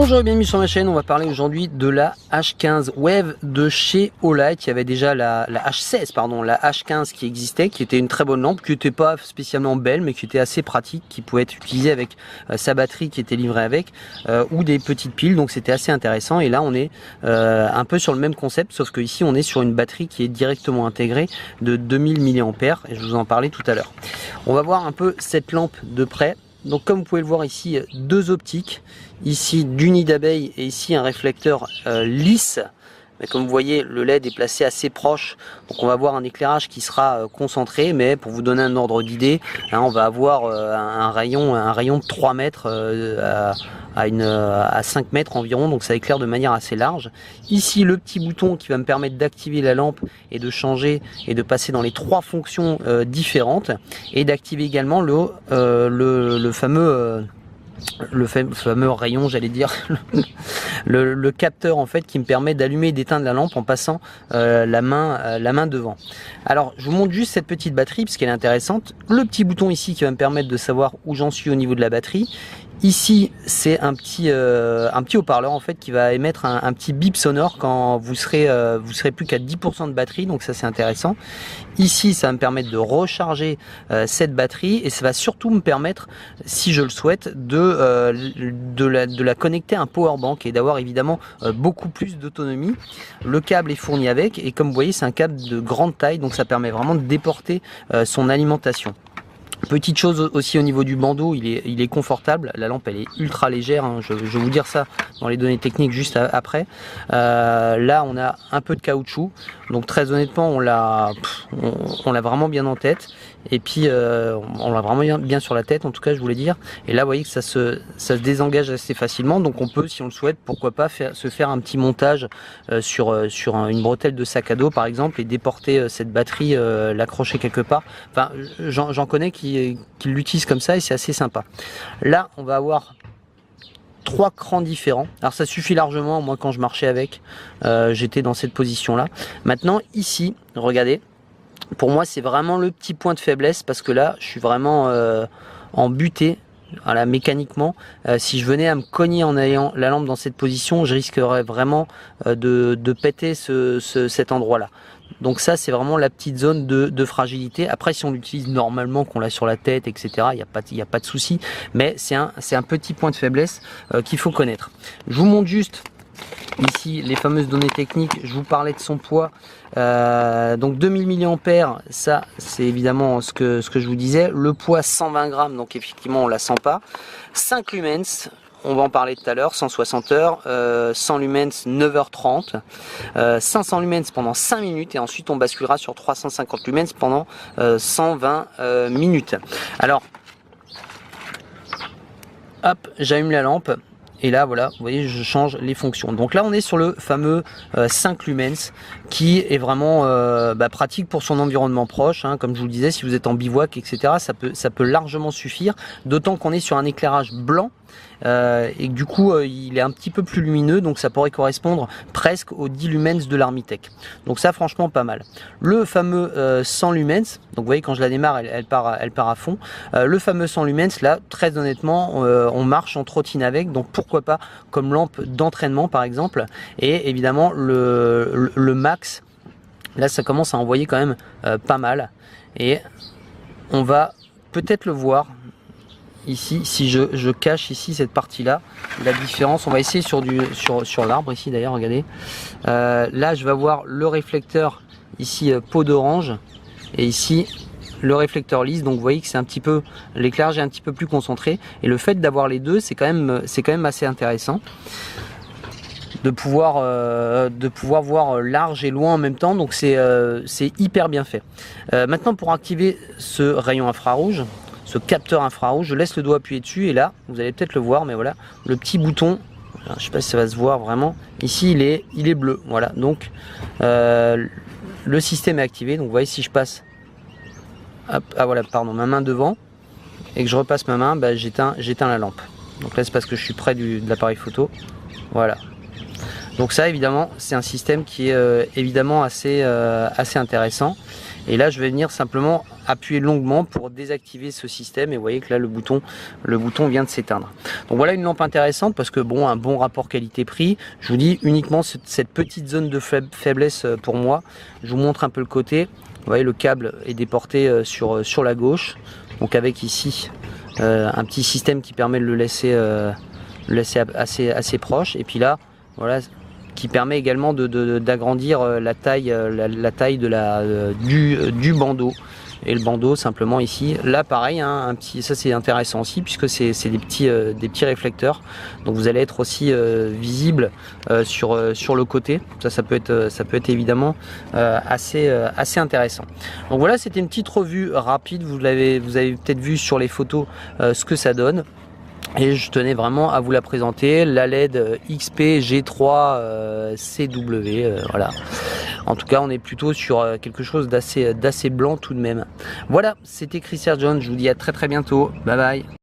Bonjour et bienvenue sur ma chaîne, on va parler aujourd'hui de la H15 Wave de chez Olight. Il y avait déjà la H16, pardon, la H15 qui existait, qui était une très bonne lampe, qui n'était pas spécialement belle, mais qui était assez pratique, qui pouvait être utilisée avec sa batterie qui était livrée avec, ou des petites piles, donc c'était assez intéressant. Et là on est un peu sur le même concept, sauf que ici on est sur une batterie qui est directement intégrée de 2000 mAh, et je vous en parlais tout à l'heure. On va voir un peu cette lampe de près. Donc comme vous pouvez le voir ici, deux optiques, ici du nid d'abeille et ici un réflecteur lisse. Mais comme vous voyez, le LED est placé assez proche, donc on va avoir un éclairage qui sera concentré, mais pour vous donner un ordre d'idée, hein, on va avoir un rayon de 3 mètres à 5 mètres environ, donc ça éclaire de manière assez large. Ici le petit bouton qui va me permettre d'activer la lampe et de changer et de passer dans les 3 fonctions différentes, et d'activer également le fameux rayon, j'allais dire, le capteur en fait qui me permet d'allumer et d'éteindre la lampe en passant la main devant. Alors je vous montre juste cette petite batterie parce qu'elle est intéressante. Le petit bouton ici qui va me permettre de savoir où j'en suis au niveau de la batterie. Ici c'est un petit haut-parleur en fait qui va émettre un petit bip sonore quand vous serez plus qu'à 10% de batterie, donc ça c'est intéressant. Ici ça va me permettre de recharger cette batterie, et ça va surtout me permettre, si je le souhaite, de la connecter à un power bank et d'avoir évidemment beaucoup plus d'autonomie. Le câble est fourni avec, et comme vous voyez c'est un câble de grande taille, donc ça permet vraiment de déporter son alimentation. Petite chose aussi au niveau du bandeau, il est confortable, la lampe elle est ultra légère, hein. Je vais vous dire ça dans les données techniques juste après. Là on a un peu de caoutchouc, donc très honnêtement on l'a vraiment bien en tête, et puis on l'a vraiment bien sur la tête en tout cas, je voulais dire. Et là vous voyez que ça se désengage assez facilement, donc on peut, si on le souhaite, pourquoi pas se faire un petit montage sur une bretelle de sac à dos par exemple, et déporter cette batterie, l'accrocher quelque part. Enfin j'en connais qui l'utilisent comme ça, et c'est assez sympa. Là on va avoir 3 crans différents, alors ça suffit largement. Moi quand je marchais avec, j'étais dans cette position là. Maintenant ici regardez, pour moi c'est vraiment le petit point de faiblesse, parce que là je suis vraiment en butée. Voilà, mécaniquement, si je venais à me cogner en ayant la lampe dans cette position, je risquerais vraiment de péter cet endroit là. Donc ça c'est vraiment la petite zone de fragilité. Après si on l'utilise normalement, qu'on l'a sur la tête etc, il n'y a pas de souci, mais c'est un petit point de faiblesse qu'il faut connaître. Je vous montre juste ici les fameuses données techniques. Je vous parlais de son poids, donc 2000 mAh, ça c'est évidemment ce que je vous disais. Le poids 120 grammes, donc effectivement on la sent pas. 5 lumens, on va en parler tout à l'heure, 160 heures, 100 lumens 9h30, 500 lumens pendant 5 minutes, et ensuite on basculera sur 350 lumens pendant 120 minutes. Alors hop, j'allume la lampe. Et là voilà, vous voyez, je change les fonctions. Donc là on est sur le fameux 5 lumens, qui est vraiment pratique pour son environnement proche, hein. Comme je vous le disais, si vous êtes en bivouac etc, ça peut largement suffire, d'autant qu'on est sur un éclairage blanc, et que du coup il est un petit peu plus lumineux, donc ça pourrait correspondre presque aux 10 lumens de l'Armitech. Donc ça franchement pas mal. Le fameux 100 lumens, donc vous voyez quand je la démarre elle part à fond. Le fameux 100 lumens là, très honnêtement on marche, on trottine avec, donc pourquoi pas comme lampe d'entraînement par exemple. Et évidemment le max, là ça commence à envoyer quand même pas mal, et on va peut-être le voir ici, si je cache ici cette partie là, la différence. On va essayer sur l'arbre ici d'ailleurs, regardez, là je vais avoir le réflecteur ici peau d'orange, et ici le réflecteur lisse, donc vous voyez que c'est un petit peu, l'éclairage est un petit peu plus concentré, et le fait d'avoir les deux c'est quand même assez intéressant de pouvoir voir large et loin en même temps, donc c'est hyper bien fait. Maintenant pour activer ce rayon infrarouge, ce capteur infrarouge, je laisse le doigt appuyer dessus, et là vous allez peut-être le voir, mais voilà le petit bouton, alors, je sais pas si ça va se voir vraiment, ici il est bleu, voilà, donc le système est activé. Donc vous voyez, si je passe, hop, ah voilà, pardon, ma main devant, et que je repasse ma main, j'éteins la lampe. Donc là c'est parce que je suis près de l'appareil photo, voilà. Donc ça évidemment c'est un système qui est évidemment assez intéressant. Et là je vais venir simplement appuyer longuement pour désactiver ce système, et vous voyez que là le bouton vient de s'éteindre. Donc voilà une lampe intéressante parce que bon, un bon rapport qualité-prix. Je vous dis uniquement cette petite zone de faiblesse pour moi. Je vous montre un peu le côté. Vous voyez, le câble est déporté sur la gauche, donc avec ici un petit système qui permet de le laisser assez proche, et puis là voilà, qui permet également d'agrandir la taille du bandeau. Et le bandeau simplement ici, là pareil, hein, ça c'est intéressant aussi puisque c'est des petits réflecteurs, donc vous allez être aussi visible sur le côté. Ça peut être évidemment assez intéressant. Donc voilà, c'était une petite revue rapide. Vous avez peut-être vu sur les photos ce que ça donne. Et je tenais vraiment à vous la présenter, la LED XP G3 CW, voilà. En tout cas, on est plutôt sur quelque chose d'assez blanc tout de même. Voilà, c'était Chris John, je vous dis à très bientôt, bye bye.